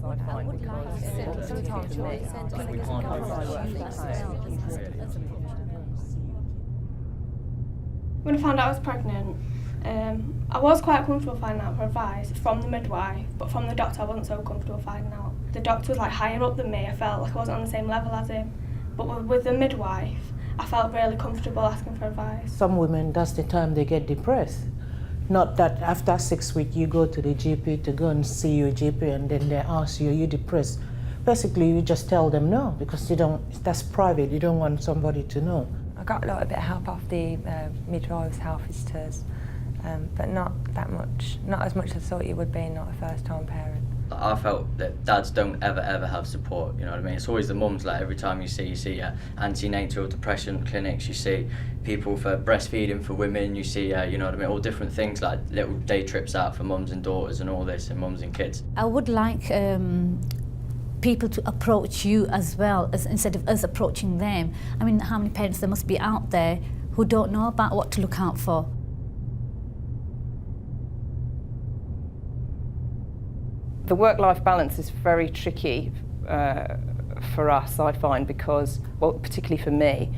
I find, because sometimes for me, we can't When I found out I was pregnant, I was quite comfortable finding out for advice from the midwife, but from the doctor I wasn't so comfortable finding out. The doctor was like higher up than me, I felt like I wasn't on the same level as him. But with the midwife, I felt really comfortable asking for advice. Some women, that's the time they get depressed. Not that after 6 weeks you go to the GP to go and see your GP and then they ask you, are you depressed? Basically you just tell them no, because that's private, you don't want somebody to know. I got a little bit of help off the midwives, health visitors, but not that much. Not as much as I thought you would be, not a first-time parent. I felt that dads don't ever have support, you know what I mean? It's always the mums, like every time you see antenatal depression clinics, you see people for breastfeeding for women, you see, you know what I mean, all different things like little day trips out for mums and daughters and all this, and mums and kids. I would like people to approach you as well, instead of us approaching them. I mean, how many parents there must be out there who don't know about what to look out for? The work-life balance is very tricky for us, I find, because, well, particularly for me,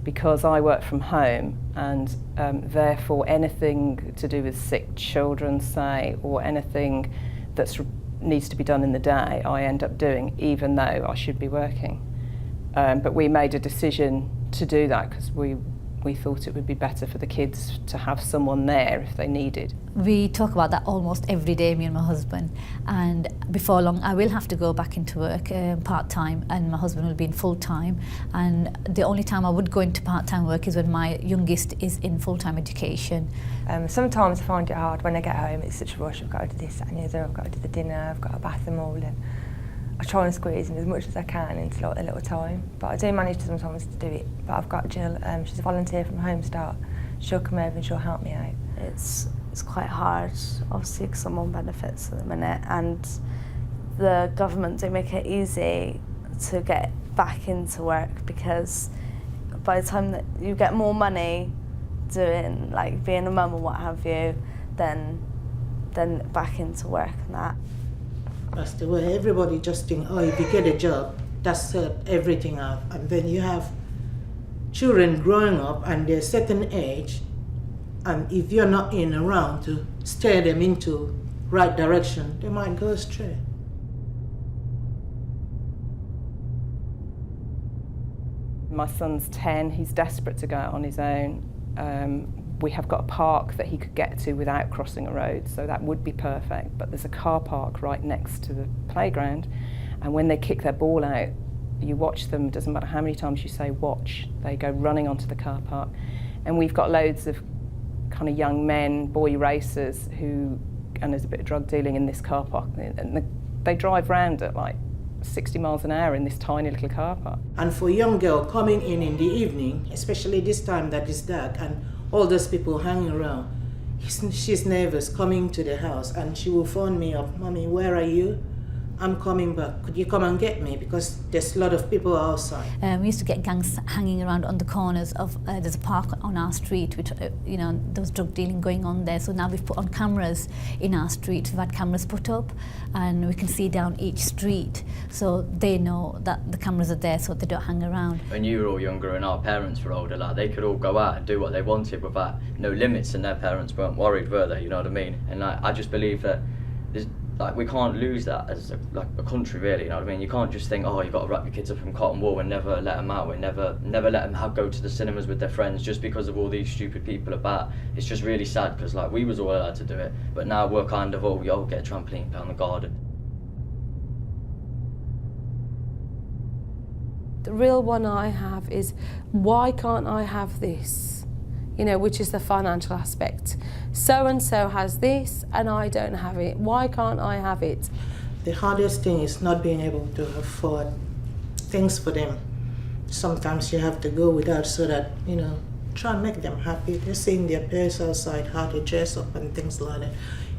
because I work from home and therefore anything to do with sick children, say, or anything that needs to be done in the day, I end up doing, even though I should be working. But we made a decision to do that because we thought it would be better for the kids to have someone there if they needed. We talk about that almost every day, me and my husband, and before long I will have to go back into work part-time, and my husband will be in full-time, and the only time I would go into part-time work is when my youngest is in full-time education. Sometimes I find it hard when I get home. It's such a rush. I've got to do this, that and the other. I've got to do the dinner, I've got to bath them all, and I try and squeeze in as much as I can into a little time, but I do manage to sometimes to do it. But I've got Jill, she's a volunteer from Home Start. She'll come over and she'll help me out. It's quite hard, obviously, because I'm on benefits at the minute, and the government don't make it easy to get back into work, because by the time that you get more money doing, like, being a mum or what have you, then back into work and that. That's the way everybody just think, oh, if you get a job, that's sort everything out. And then you have children growing up and they're a certain age, and if you're not around to steer them into right direction, they might go astray. My son's 10, he's desperate to go out on his own. We have got a park that he could get to without crossing a road, so that would be perfect, but there's a car park right next to the playground, and when they kick their ball out, you watch them, doesn't matter how many times you say watch, they go running onto the car park. And we've got loads of kind of young men, boy racers, and there's a bit of drug dealing in this car park, and they drive round at like 60 miles an hour in this tiny little car park. And for a young girl coming in the evening, especially this time that is dark, and all those people hanging around, she's nervous coming to the house, and she will phone me up, "Mommy, where are you? I'm coming back. Could you come and get me? Because there's a lot of people outside." We used to get gangs hanging around on the corners of, there's a park on our street, which, you know, there was drug dealing going on there. So now we've put on cameras in our street. We've had cameras put up, and we can see down each street. So they know that the cameras are there, so they don't hang around. When you were all younger and our parents were older, like, they could all go out and do what they wanted without no limits, and their parents weren't worried, were they? You know what I mean? And like, I just believe that like, we can't lose that as a country, really, you know what I mean? You can't just think, oh, you've got to wrap your kids up in cotton wool and never let them out, and never let them go to the cinemas with their friends just because of all these stupid people about. It's just really sad, because like, we was all allowed to do it, but now we're kind of, we all get a trampoline, play on the garden. The real one I have is, why can't I have this? You know, which is the financial aspect. So-and-so has this and I don't have it. Why can't I have it? The hardest thing is not being able to afford things for them. Sometimes you have to go without, so that, you know, try and make them happy. They're seeing their peers outside, how they dress up and things like that.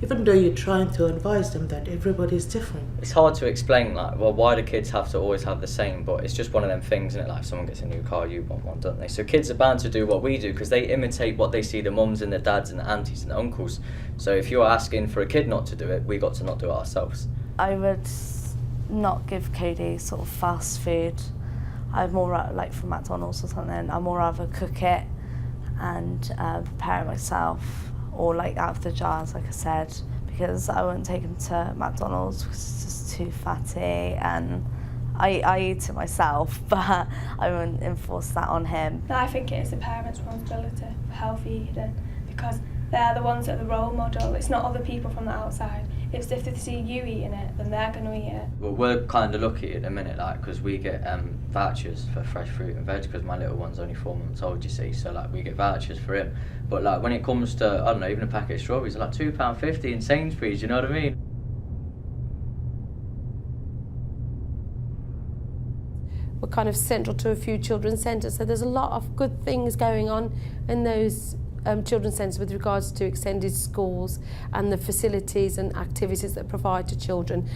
Even though you're trying to advise them that everybody's different. It's hard to explain, like, well, why do kids have to always have the same, but it's just one of them things, isn't it? Like, if someone gets a new car, you want one, don't they? So kids are bound to do what we do, because they imitate what they see the mums and the dads and the aunties and the uncles. So if you're asking for a kid not to do it, we got to not do it ourselves. I would not give Cody sort of fast food. I'd more like from McDonald's or something. I'd more rather cook it and prepare it myself, or like out of the jars, like I said, because I wouldn't take him to McDonald's because it's just too fatty, and I eat it myself, but I wouldn't enforce that on him. I think it is the parents' responsibility for healthy eating, because they're the ones that are the role model. It's not other people from the outside. It's if they see you eating it, then they're going to eat it. Well, we're kind of lucky at the minute, like, because we get vouchers for fresh fruit and veg, because my little one's only 4 months old, you see, so like we get vouchers for him. But like when it comes to, I don't know, even a packet of strawberries, they're like £2.50 in Sainsbury's, you know what I mean? We're kind of central to a few children's centres, so there's a lot of good things going on in those children's centres with regards to extended schools and the facilities and activities that provide to children.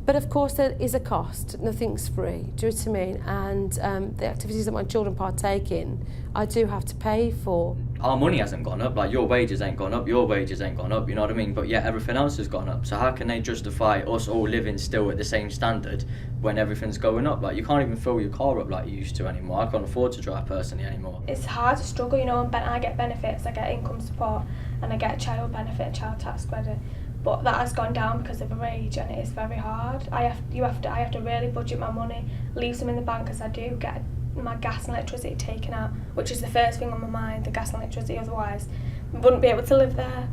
But of course there is a cost, nothing's free, do you know what I mean? And the activities that my children partake in, I do have to pay for. Our money hasn't gone up, like your wages ain't gone up, your wages ain't gone up, you know what I mean? But yet everything else has gone up, so how can they justify us all living still at the same standard when everything's going up? Like, you can't even fill your car up like you used to anymore. I can't afford to drive personally anymore. It's hard to struggle, you know, and I get benefits, I get income support, and I get a child benefit, a child tax credit. But that has gone down because of age, and it is very hard. I have to really budget my money, leave some in the bank, because I do get my gas and electricity taken out, which is the first thing on my mind, the gas and electricity. Otherwise, we wouldn't be able to live there.